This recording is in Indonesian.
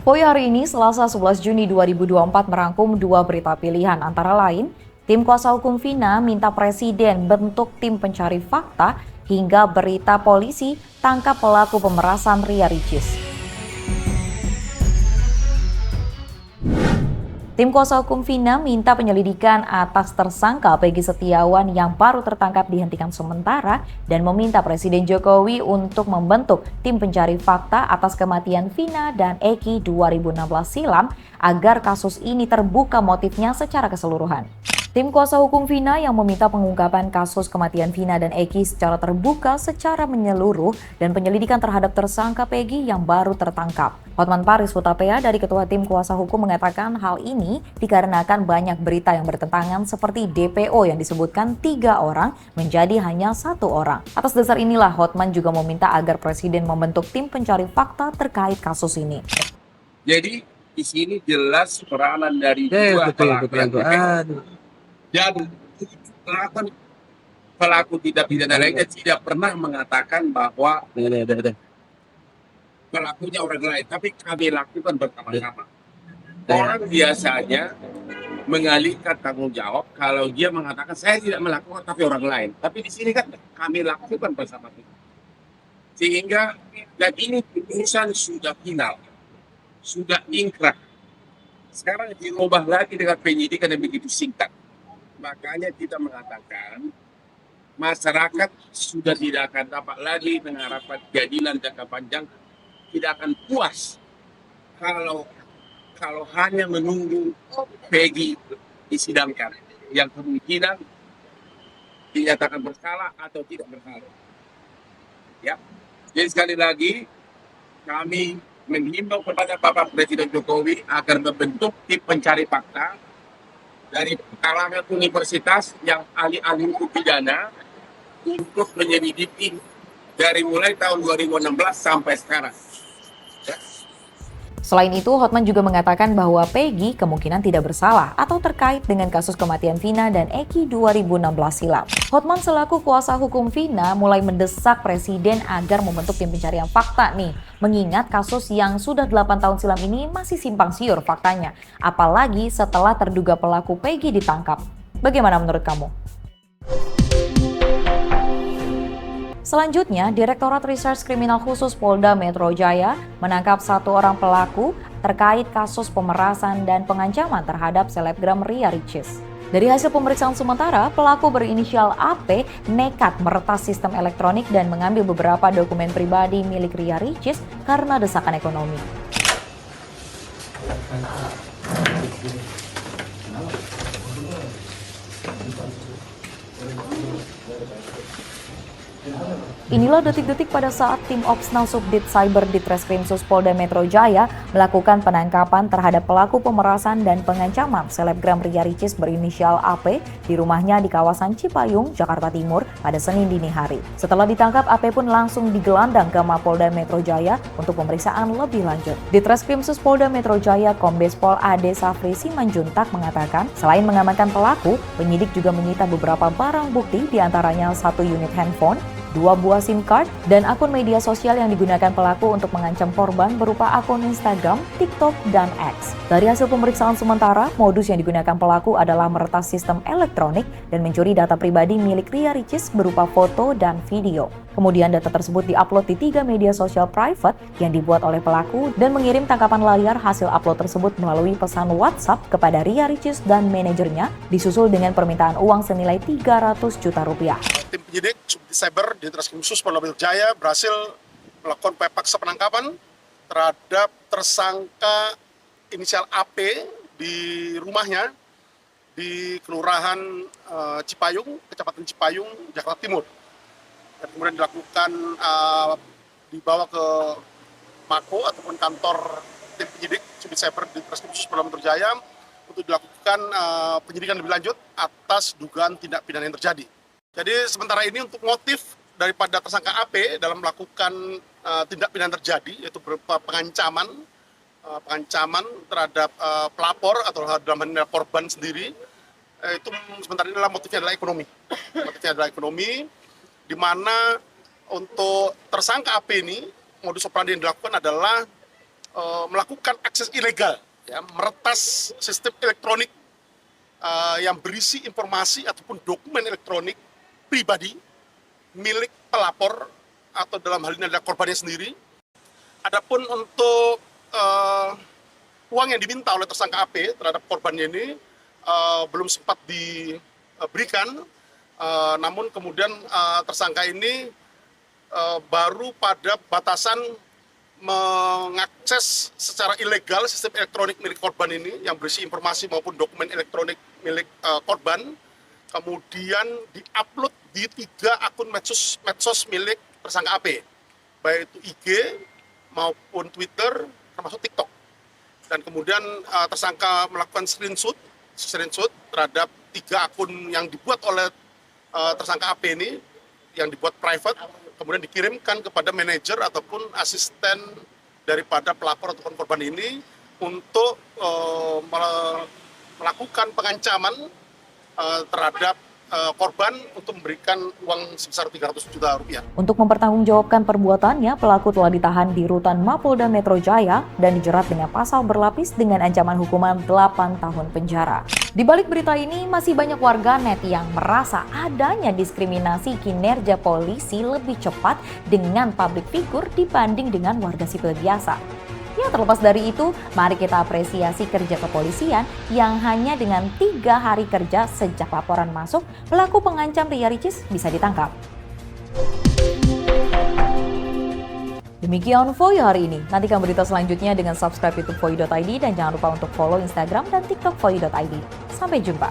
Poi hari ini, Selasa 11 Juni 2024 merangkum dua berita pilihan, antara lain, tim kuasa hukum Vina minta presiden bentuk tim pencari fakta, hingga berita polisi tangkap pelaku pemerasan Ria Ricis. Tim kuasa hukum Vina minta penyelidikan atas tersangka Peggy Setiawan yang baru tertangkap dihentikan sementara dan meminta Presiden Jokowi untuk membentuk tim pencari fakta atas kematian Vina dan Eki 2016 silam agar kasus ini terbuka motifnya secara keseluruhan. Tim kuasa hukum Vina yang meminta pengungkapan kasus kematian Vina dan Eki secara terbuka, secara menyeluruh, dan penyelidikan terhadap tersangka Peggy yang baru tertangkap. Hotman Paris Hutapea dari Ketua Tim Kuasa Hukum mengatakan hal ini dikarenakan banyak berita yang bertentangan seperti DPO yang disebutkan 3 orang menjadi hanya 1 orang. Atas dasar inilah Hotman juga meminta agar Presiden membentuk tim pencari fakta terkait kasus ini. Jadi di sini jelas peranan dari dua pelaku yang DPO. Dan pelaku tidak pidana lainnya tidak pernah mengatakan bahwa pelakunya orang lain, tapi kami lakukan bersama-sama. Orang biasanya mengalihkan tanggung jawab kalau dia mengatakan saya tidak melakukan tapi orang lain. Tapi di sini kan kami lakukan bersama-sama. Sehingga dan ini putusan sudah final, sudah ingkrah. Sekarang diubah lagi dengan penyidikan yang begitu singkat. Makanya kita mengatakan masyarakat sudah tidak akan dapat lagi mengharapkan keadilan jangka panjang, tidak akan puas kalau hanya menunggu Peggy disidangkan yang kemungkinan dinyatakan bersalah atau tidak bersalah. Ya, jadi sekali lagi kami menghimbau kepada Bapak Presiden Jokowi agar membentuk tim pencari fakta dari kalangan universitas yang ahli-ahli hukum pidana untuk menyelidiki dari mulai tahun 2016 sampai sekarang. Ya. Selain itu, Hotman juga mengatakan bahwa Peggy kemungkinan tidak bersalah atau terkait dengan kasus kematian Vina dan Eki 2016 silam. Hotman selaku kuasa hukum Vina mulai mendesak Presiden agar membentuk tim pencarian fakta nih, mengingat kasus yang sudah 8 tahun silam ini masih simpang siur faktanya, apalagi setelah terduga pelaku Peggy ditangkap. Bagaimana menurut kamu? Selanjutnya, Direktorat Reserse Kriminal Khusus Polda Metro Jaya menangkap 1 orang pelaku terkait kasus pemerasan dan pengancaman terhadap selebgram Ria Ricis. Dari hasil pemeriksaan sementara, pelaku berinisial AP nekat meretas sistem elektronik dan mengambil beberapa dokumen pribadi milik Ria Ricis karena desakan ekonomi. Inilah detik-detik pada saat tim Opsnal Subdit Cyber Ditreskrimsus Polda Metro Jaya melakukan penangkapan terhadap pelaku pemerasan dan pengancaman selebgram Ria Ricis berinisial AP di rumahnya di kawasan Cipayung, Jakarta Timur pada Senin dini hari. Setelah ditangkap, AP pun langsung digelandang ke Mapolda Metro Jaya untuk pemeriksaan lebih lanjut. Ditreskrimsus Polda Metro Jaya Kombes Pol Ade Safri Simanjuntak mengatakan, selain mengamankan pelaku, penyidik juga menyita beberapa barang bukti, diantaranya 1 unit handphone, 2 buah SIM card, dan akun media sosial yang digunakan pelaku untuk mengancam korban berupa akun Instagram, TikTok, dan X. Dari hasil pemeriksaan sementara, modus yang digunakan pelaku adalah meretas sistem elektronik dan mencuri data pribadi milik Ria Ricis berupa foto dan video. Kemudian data tersebut diupload di 3 media sosial private yang dibuat oleh pelaku dan mengirim tangkapan layar hasil upload tersebut melalui pesan WhatsApp kepada Ria Ricis dan manajernya, disusul dengan permintaan uang senilai 300 juta rupiah. Tim penyidik Subdit Cyber di Ditreskrimsus Polda Metro Jaya berhasil melakukan upaya paksa penangkapan terhadap tersangka inisial AP di rumahnya di Kelurahan Cipayung, Kecamatan Cipayung, Jakarta Timur. Dan kemudian dibawa ke Mako ataupun kantor tim penyidik Subdit Cyber di Ditreskrimsus Polda Metro Jaya untuk dilakukan penyidikan lebih lanjut atas dugaan tindak pidana yang terjadi. Jadi sementara ini untuk motif daripada tersangka AP dalam melakukan tindak pidana terjadi, yaitu berupa pengancaman terhadap pelapor atau dalam hal korban sendiri, itu sementara ini adalah motifnya adalah ekonomi. Motifnya adalah ekonomi, di mana untuk tersangka AP ini modus operandi yang dilakukan adalah melakukan akses ilegal, ya, meretas sistem elektronik yang berisi informasi ataupun dokumen elektronik pribadi milik pelapor atau dalam hal ini adalah korbannya sendiri. Adapun untuk uang yang diminta oleh tersangka AP terhadap korbannya ini belum sempat diberikan, namun kemudian tersangka ini baru pada batasan mengakses secara ilegal sistem elektronik milik korban ini yang berisi informasi maupun dokumen elektronik milik korban, kemudian diupload di 3 akun medsos milik tersangka AP, baik itu IG maupun Twitter termasuk TikTok. Dan kemudian tersangka melakukan screenshot terhadap 3 akun yang dibuat oleh tersangka AP ini, yang dibuat private, kemudian dikirimkan kepada manajer ataupun asisten daripada pelapor ataupun korban ini untuk melakukan pengancaman terhadap korban untuk memberikan uang sebesar 300 juta rupiah. Untuk mempertanggungjawabkan perbuatannya, pelaku telah ditahan di Rutan Mapolda Metro Jaya dan dijerat dengan pasal berlapis dengan ancaman hukuman 8 tahun penjara. Di balik berita ini, masih banyak warganet yang merasa adanya diskriminasi kinerja polisi lebih cepat dengan publik figur dibanding dengan warga sipil biasa. Ya, terlepas dari itu, mari kita apresiasi kerja kepolisian yang hanya dengan 3 hari kerja sejak laporan masuk, pelaku pengancam Ria Ricis bisa ditangkap. Demikian Foi hari ini. Nantikan berita selanjutnya dengan subscribe YouTube Foi.id dan jangan lupa untuk follow Instagram dan TikTok Foi.id. Sampai jumpa.